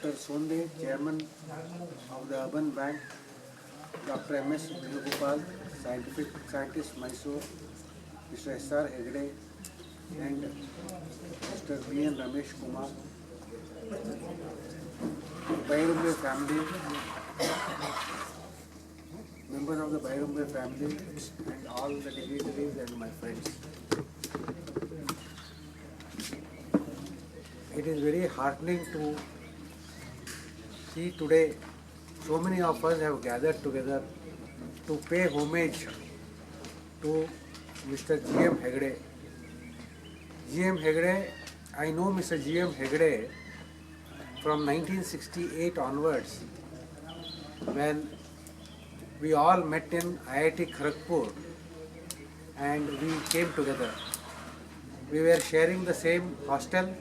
Dr. Sonde, Chairman of the Urban Bank, Dr. M.S. Venugopal, Scientist Mysore, Mr. S.R. Hegde, and Mr. B.N. Ramesh Kumar, Bayrumbe family, members of the Bayrumbe family, and all the dignitaries and my friends. It is very heartening to see today so many of us have gathered together to pay homage to Mr. G.M. Hegde. G.M. Hegde, I know Mr. G.M. Hegde from 1968 onwards, when we all met in IIT Kharagpur and we came together. We were sharing the same hostel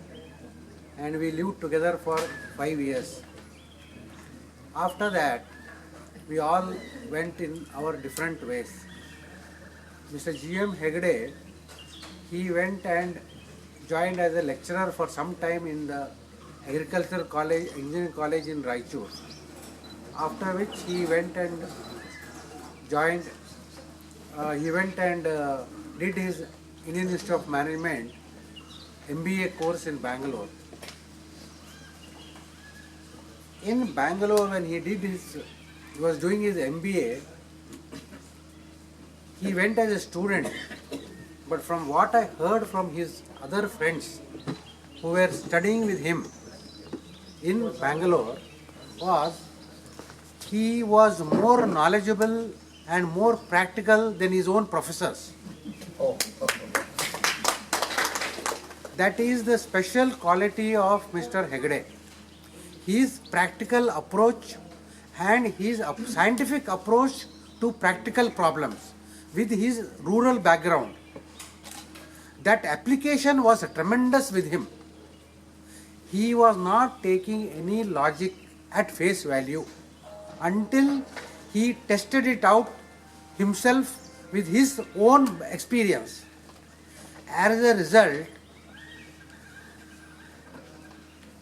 and we lived together for 5 years. After that, we all went in our different ways. Mr. G.M. Hegde, he went and joined as a lecturer for some time in the Agricultural College, Engineering College in Raichur. After which he went and joined, did his Indian Institute of Management MBA course in Bangalore. In Bangalore, when he was doing his MBA, he went as a student. But from what I heard from his other friends who were studying with him in Bangalore was he was more knowledgeable and more practical than his own professors. That is the special quality of Mr. Hegde. His practical approach and his scientific approach to practical problems with his rural background. That application was tremendous with him. He was not taking any logic at face value until he tested it out himself with his own experience. As a result,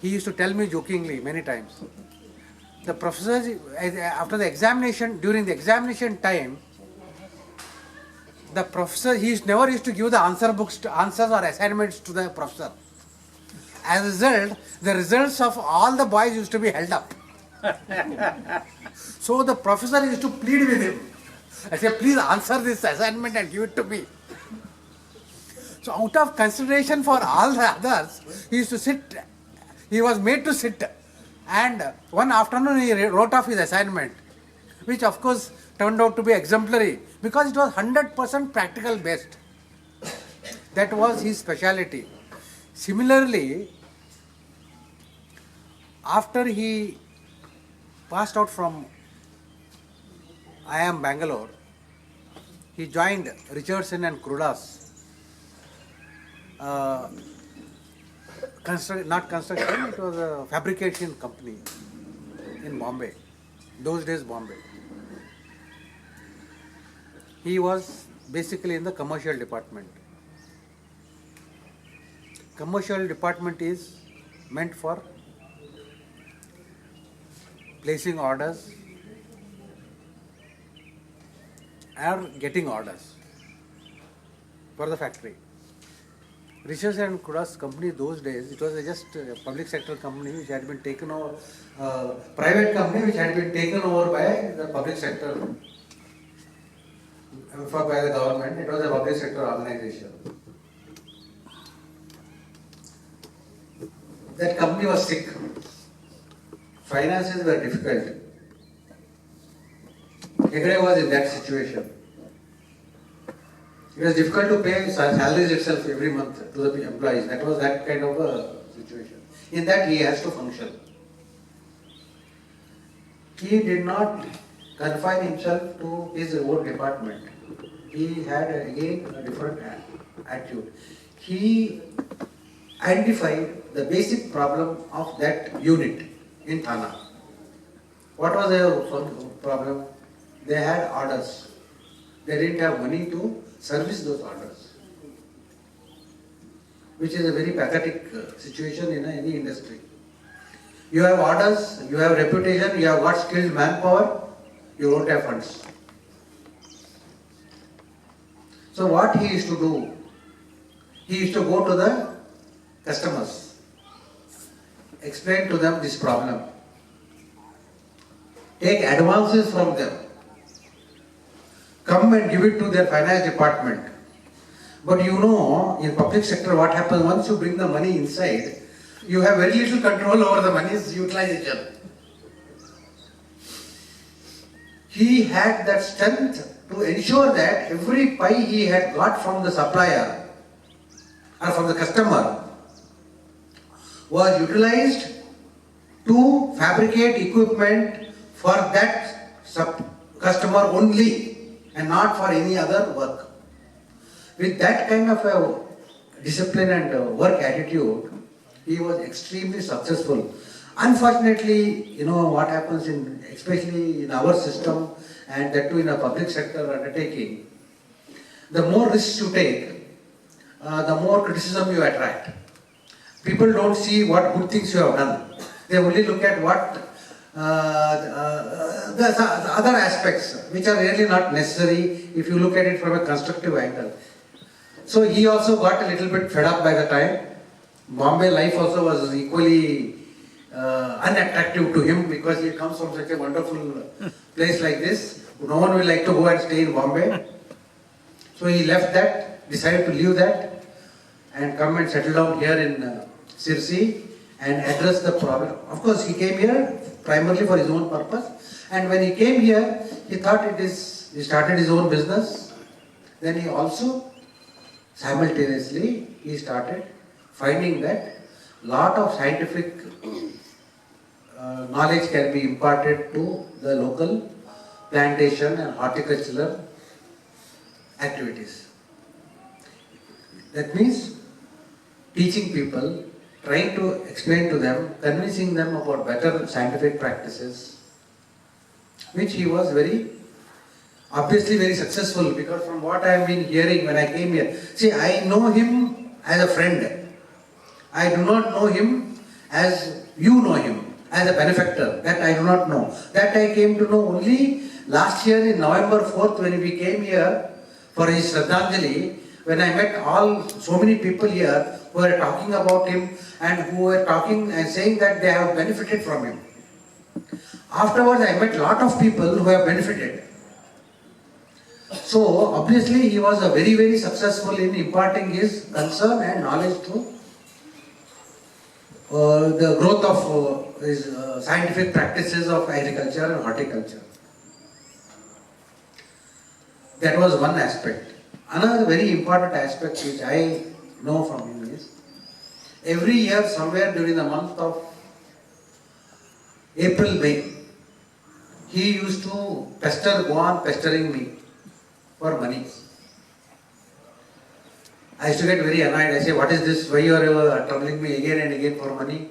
he used to tell me jokingly many times, the professors, after the examination, during the examination time, the professor, never used to give the answers or assignments to the professor. As a result, the results of all the boys used to be held up. So the professor used to plead with him. I said, please answer this assignment and give it to me. So out of consideration for all the others, he was made to sit, and one afternoon he wrote off his assignment, which of course turned out to be exemplary because it was 100% practical based. That was his speciality. Similarly, after he passed out from IIM Bangalore, he joined Richardson and Crudas. Not construction, it was a fabrication company in Bombay. Those days, Bombay. He was basically in the commercial department. Commercial department is meant for placing orders or getting orders for the factory. Richardson and Crudas company those days, it was just a public sector company which had been taken over, private company which had been taken over by the public sector, by the government. It was a public sector organization. That company was sick. Finances were difficult. Hegde was in that situation. It was difficult to pay salaries itself every month to the employees. That was that kind of a situation. In that he has to function. He did not confine himself to his own department. He had again a different attitude. He identified the basic problem of that unit in Thana. What was their problem? They had orders. They didn't have money to service those orders, which is a very pathetic situation in any industry. You have orders, you have reputation, you have got skilled manpower, you don't have funds. So what he used to do? He used to go to the customers, explain to them this problem, take advances from them, come and give it to their finance department. But you know, in public sector what happens, once you bring the money inside, you have very little control over the money's utilization. He had that strength to ensure that every pie he had got from the supplier or from the customer was utilized to fabricate equipment for that customer only and not for any other work. With that kind of a discipline and work attitude, he was extremely successful. Unfortunately, you know what happens in, especially in our system and that too in a public sector undertaking, the more risks you take, the more criticism you attract. People don't see what good things you have done. They only look at what the other aspects which are really not necessary if you look at it from a constructive angle. So he also got a little bit fed up by the time. Bombay life also was equally unattractive to him because he comes from such a wonderful place like this. No one will like to go and stay in Bombay. So he left that, decided to leave that and come and settle down here in Sirsi and address the problem. Of course, he came here primarily for his own purpose, and when he came here, he thought he started his own business. Then he also, simultaneously, he started finding that lot of scientific knowledge can be imparted to the local plantation and horticultural activities. That means teaching people, trying to explain to them, convincing them about better scientific practices, which he was obviously very successful, because from what I have been hearing when I came here, see, I know him as a friend. I do not know him as you know him, as a benefactor. That I do not know. That I came to know only last year in November 4th when we came here for his Shraddhanjali, when I met so many people here who were talking about him and who were talking and saying that they have benefited from him. Afterwards, I met a lot of people who have benefited. So, obviously, he was very, very successful in imparting his concern and knowledge to the growth of his scientific practices of agriculture and horticulture. That was one aspect. Another very important aspect which I know from him is, every year somewhere during the month of April, May, he used to go on pestering me for money. I used to get very annoyed. I say, what is this? Why you are troubling me again and again for money?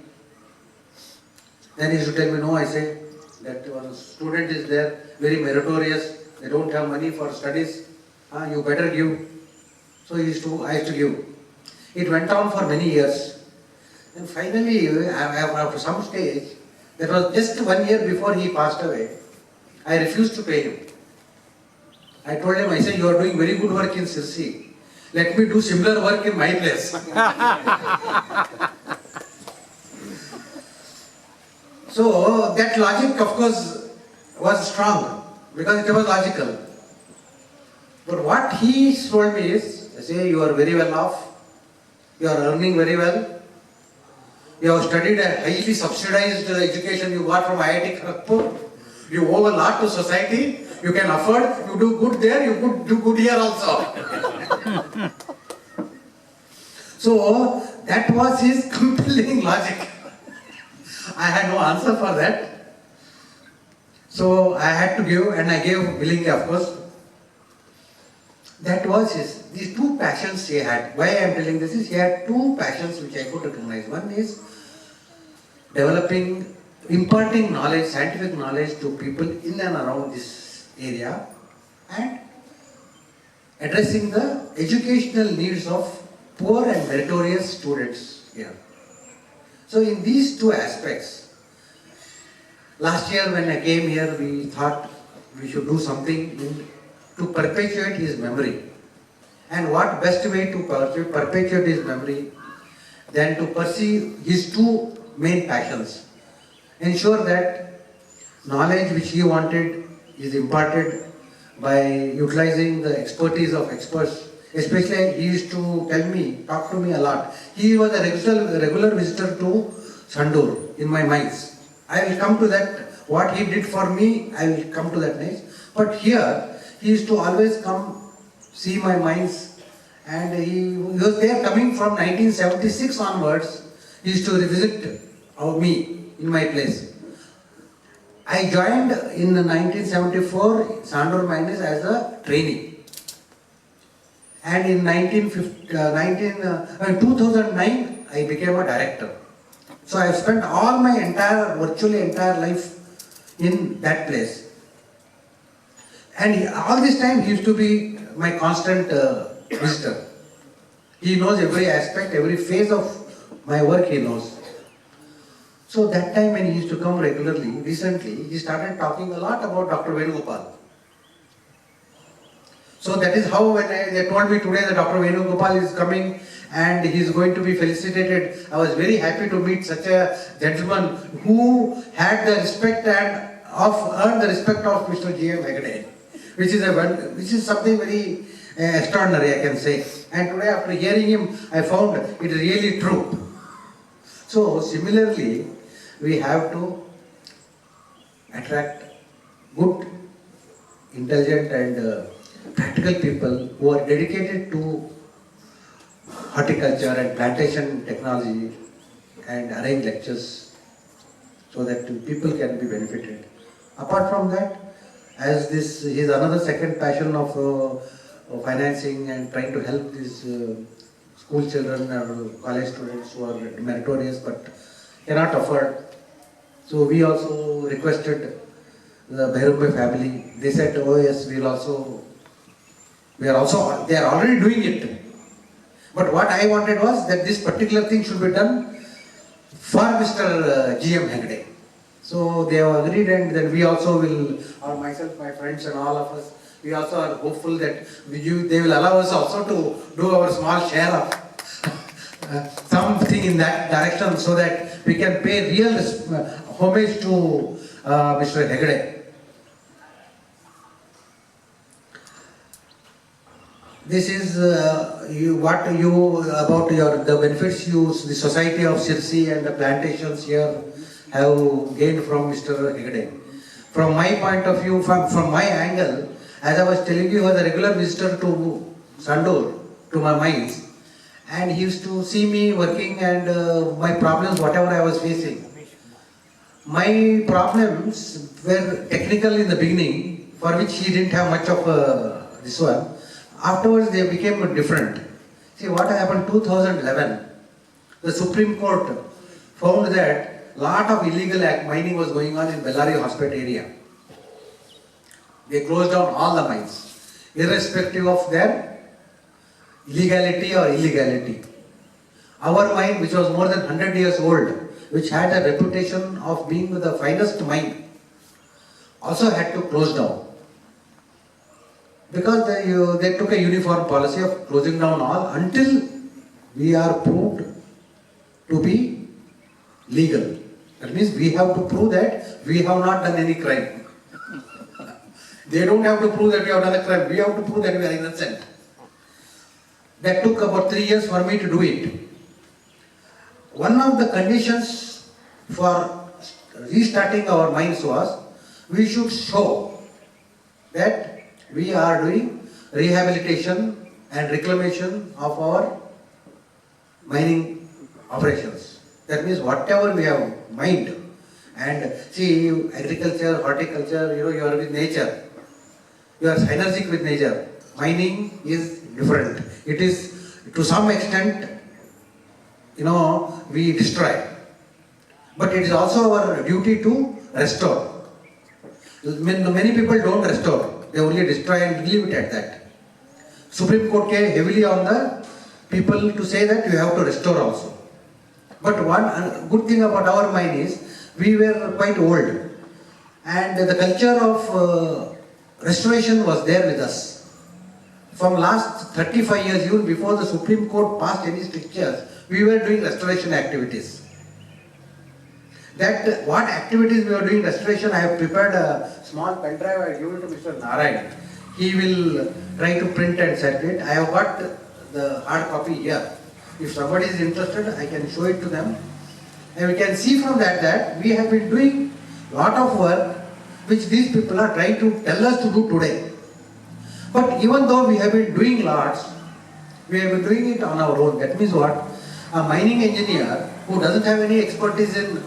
Then he used to tell me, no, I say, that one student is there, very meritorious, they don't have money for studies, you better give. So I used to give. It went on for many years. And finally, after some stage, that was just 1 year before he passed away, I refused to pay him. I told him, I said, you are doing very good work in Sirsi. Let me do similar work in my place. So that logic, of course, was strong because it was logical. But what he told me is, say, you are very well off, you are earning very well, you have studied a highly subsidized education you got from IIT Kharagpur, you owe a lot to society, you can afford, you do good there, you could do good here also. So that was his compelling logic. I had no answer for that. So I had to give, and I gave willingly, of course. That was these two passions he had. Why I am telling this is, he had two passions which I could recognize. One is imparting knowledge, scientific knowledge to people in and around this area, and addressing the educational needs of poor and meritorious students here. So in these two aspects, Last year when I came here, we thought we should do something to perpetuate his memory. And what best way to perpetuate his memory than to pursue his two main passions. Ensure that knowledge which he wanted is imparted by utilizing the expertise of experts. Especially he used to talk to me a lot. He was a regular visitor to Sandur in my mines. I will come to that. What he did for me, I will come to that next. But here, he used to always come see my mines, and he was there coming from 1976 onwards. He used to revisit me in my place. I joined in 1974 Sandur Mines as a trainee. And in 2009, I became a director. So I have spent all my virtually entire life in that place. And all this time he used to be my constant visitor. He knows every aspect, every phase of my work he knows. So that time when he used to come regularly, recently, he started talking a lot about Dr. Venugopal. So that is how when they told me today that Dr. Venugopal is coming and he is going to be felicitated, I was very happy to meet such a gentleman who had the respect and earned the respect of Mr. G.M. Hegde, which is something very extraordinary, I can say. And today after hearing him, I found it really true. So similarly, we have to attract good, intelligent and practical people who are dedicated to horticulture and plantation technology and arrange lectures so that people can be benefited. Apart from that, as this is another second passion of financing and trying to help these school children or college students who are meritorious but cannot afford. So we also requested the Bhairumbe family. They said, oh yes, they are already doing it. But what I wanted was that this particular thing should be done for Mr. G.M. Hegde. So they have agreed, and then we also will, or myself, my friends and all of us, we also are hopeful that they will allow us also to do our small share of something in that direction so that we can pay real homage to Mr. Hegde. This is the benefits the Society of Sirsi and the plantations here have gained from Mr. Hegde. From my point of view, from my angle, as I was telling you, he was a regular visitor to Sandur, to my mines, and he used to see me working and my problems, whatever I was facing. My problems were technical in the beginning, for which he didn't have much of this one. Afterwards, they became different. See what happened 2011. The Supreme Court found that lot of illegal mining was going on in Bellary Hospital area. They closed down all the mines, irrespective of their legality or illegality. Our mine, which was more than 100 years old, which had a reputation of being the finest mine, also had to close down. Because they took a uniform policy of closing down all until we are proved to be legal. That means we have to prove that we have not done any crime. They don't have to prove that we have done a crime. We have to prove that we are innocent. That took about 3 years for me to do it. One of the conditions for restarting our mines was we should show that we are doing rehabilitation and reclamation of our mining operations. That means whatever we have mined, and see, agriculture, horticulture, you are with nature. You are synergic with nature. Mining is different. It is to some extent, we destroy. But it is also our duty to restore. Many people don't restore. They only destroy and leave it at that. Supreme Court came heavily on the people to say that you have to restore also. But one good thing about our mine is we were quite old. And the culture of restoration was there with us. From last 35 years, even before the Supreme Court passed any strictures, we were doing restoration activities. That what activities we were doing restoration, I have prepared a small pen drive, I give it to Mr. Narayan. He will try to print and circulate. I have got the hard copy here. If somebody is interested, I can show it to them. And we can see from that we have been doing lot of work which these people are trying to tell us to do today. But even though we have been doing lots, we have been doing it on our own. That means what? A mining engineer who doesn't have any expertise in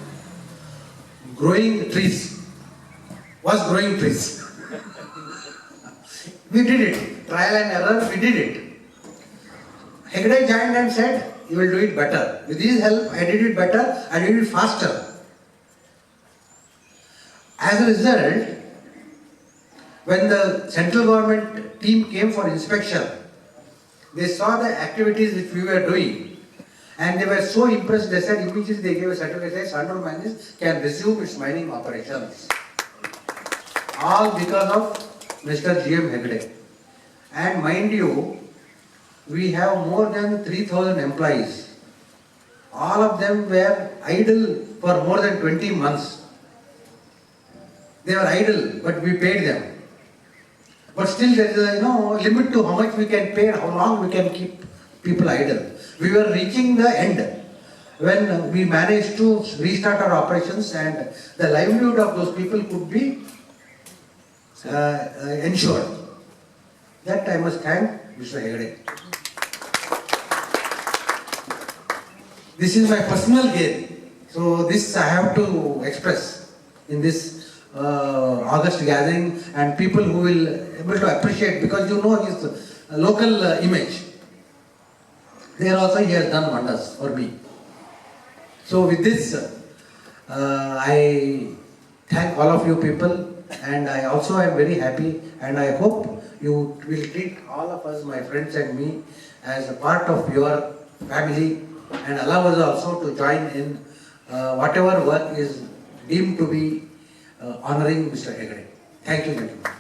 growing trees was growing trees. We did it. Trial and error, we did it. Hegde joined and said, you will do it better. With his help, I did it better, I did it faster. As a result, when the central government team came for inspection, they saw the activities which we were doing and they were so impressed, they said immediately they gave a certificate, Sandor Mines can resume its mining operations. All because of Mr. G.M. Hegde. And mind you, we have more than 3,000 employees. All of them were idle for more than 20 months. They were idle, but we paid them. But still there is a limit to how much we can pay and how long we can keep people idle. We were reaching the end when we managed to restart our operations and the livelihood of those people could be ensured. That I must thank Mr. Hegde. This is my personal gain. So this I have to express in this August gathering, and people who will able to appreciate, because you know his local image. There also he has done wonders for me. So with this, I thank all of you people, and I also am very happy, and I hope you will treat all of us, my friends and me, as a part of your family, and allow us also to join in whatever work is deemed to be honoring Mr. Hegde. Thank you, gentlemen.